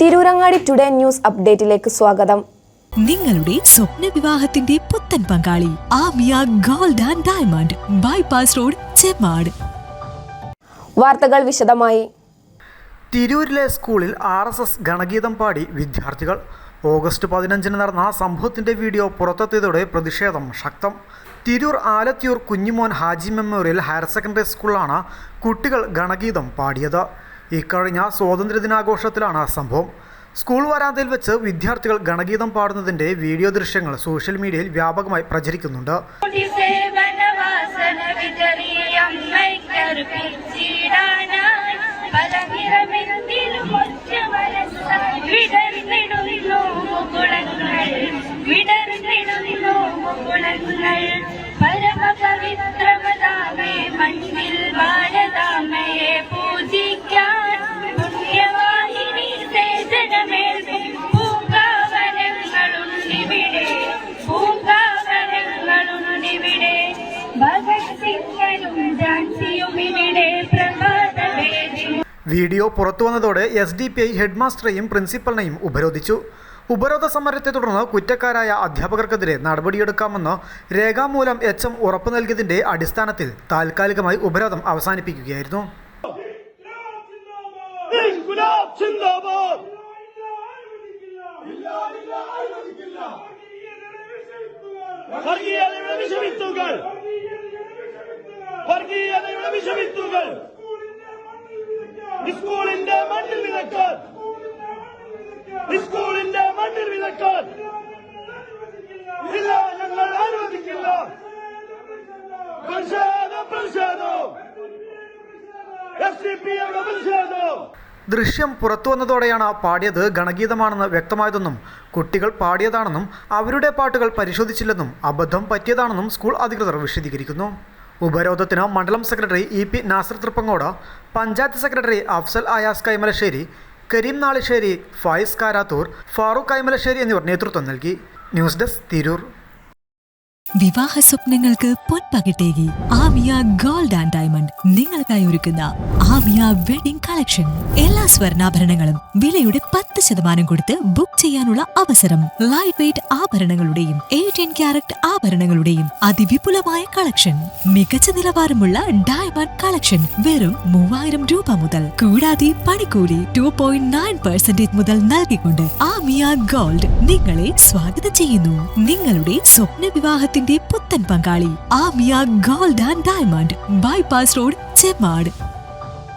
Tirurangadi today news അപ്ഡേറ്റിലേക്ക് സ്വാഗതം. നിങ്ങളുടെ സ്വപ്ന വിവാഹത്തിന്റെ പുത്തൻ പങ്കാളി Amiya gold and diamond bypass road Chemmad. വാർത്തകൾ വിശദമായി. തിരൂരിലെ സ്കൂളിൽ RSS ഗണഗീതം പാടി വിദ്യാർത്ഥികൾ. ഓഗസ്റ്റ് 15 നടന്ന സംഭവത്തിന്റെ വീഡിയോ പുറത്തെത്തിയതോടെ പ്രതിഷേധം ശക്തം. Tirur Alathiyur Kunhimon Haji memorial higher secondary സ്കൂളിലാണ് കുട്ടികൾ ഗണഗീതം പാടിയത്. ഇക്കഴിഞ്ഞ സ്വാതന്ത്ര്യദിനാഘോഷത്തിലാണ് സംഭവം. സ്കൂൾ വരാന്തയിൽ വെച്ച് വിദ്യാർത്ഥികൾ ഗണഗീതം പാടുന്നതിന്റെ വീഡിയോ ദൃശ്യങ്ങൾ സോഷ്യൽ മീഡിയയിൽ വ്യാപകമായി പ്രചരിക്കുന്നുണ്ട്. വീഡിയോ പുറത്തുവന്നതോടെ SDPI ഹെഡ്മാസ്റ്ററെയും പ്രിൻസിപ്പലിനെയും ഉപരോധിച്ചു. ഉപരോധ സമരത്തെ തുടർന്ന് കുറ്റക്കാരായ അധ്യാപകർക്കെതിരെ നടപടിയെടുക്കാമെന്ന് രേഖാമൂലം HM ഉറപ്പു നൽകിയതിന്റെ അടിസ്ഥാനത്തിൽ താൽക്കാലികമായി ഉപരോധം അവസാനിപ്പിക്കുകയായിരുന്നു. സ്കൂളിന്റെ മണ്ണിൽ വിതക്കാൻ ഇല്ല, ഞങ്ങൾ അനുവദിക്കില്ല. ദൃശ്യം പുറത്തുവന്നതോടെയാണ് പാടിയത് ഗണഗീതമാണെന്ന് വ്യക്തമായതെന്നും കുട്ടികൾ പാടിയതാണെന്നും അവരുടെ പാട്ടുകൾ പരിശോധിച്ചില്ലെന്നും അബദ്ധം പറ്റിയതാണെന്നും സ്കൂൾ അധികൃതർ വിശദീകരിക്കുന്നു. ഉപരോധത്തിന് മണ്ഡലം secretary EP Nasar Thrippangode, panchayat secretary Afsal Ayas Kaimalassery, Kareem Nalissery, Fayis Karathur, Farooq Kaimalassery എന്നിവർ നേതൃത്വം നൽകി. News desk Tirur. വിവാഹ സ്വപ്നങ്ങൾക്ക് പൊൻപകിട്ടേകി ആമിയ ഗോൾഡ് ആൻഡ് ഡയമണ്ട് നിങ്ങൾക്കായി ഒരുക്കുന്ന ആമിയ വെഡിംഗ് കളക്ഷൻ. എല്ലാ സ്വർണ്ണാഭരണങ്ങളും വിലയുടെ 10% കൊടുത്ത് ബുക്ക് ചെയ്യാനുള്ള അവസരം. ലൈറ്റ് വെയ്റ്റ് ആഭരണങ്ങളുടെയും 18 കാരറ്റ് ആഭരണങ്ങളുടെയും അതിവിപുലമായ കളക്ഷൻ. മികച്ച നിലവാരമുള്ള ഡയമണ്ട് കളക്ഷൻ വെറും 3000 രൂപ മുതൽ. കൂടാതെ പണിക്കൂലി 2.9% മുതൽ നൽകിക്കൊണ്ട് ആമിയ ഗോൾഡ് നിങ്ങളെ സ്വാഗതം ചെയ്യുന്നു. നിങ്ങളുടെ സ്വപ്ന വിവാഹത്തിന്റെ പുത്തൻ പങ്കാളി Amiya gold and diamond bypass road Chemmad.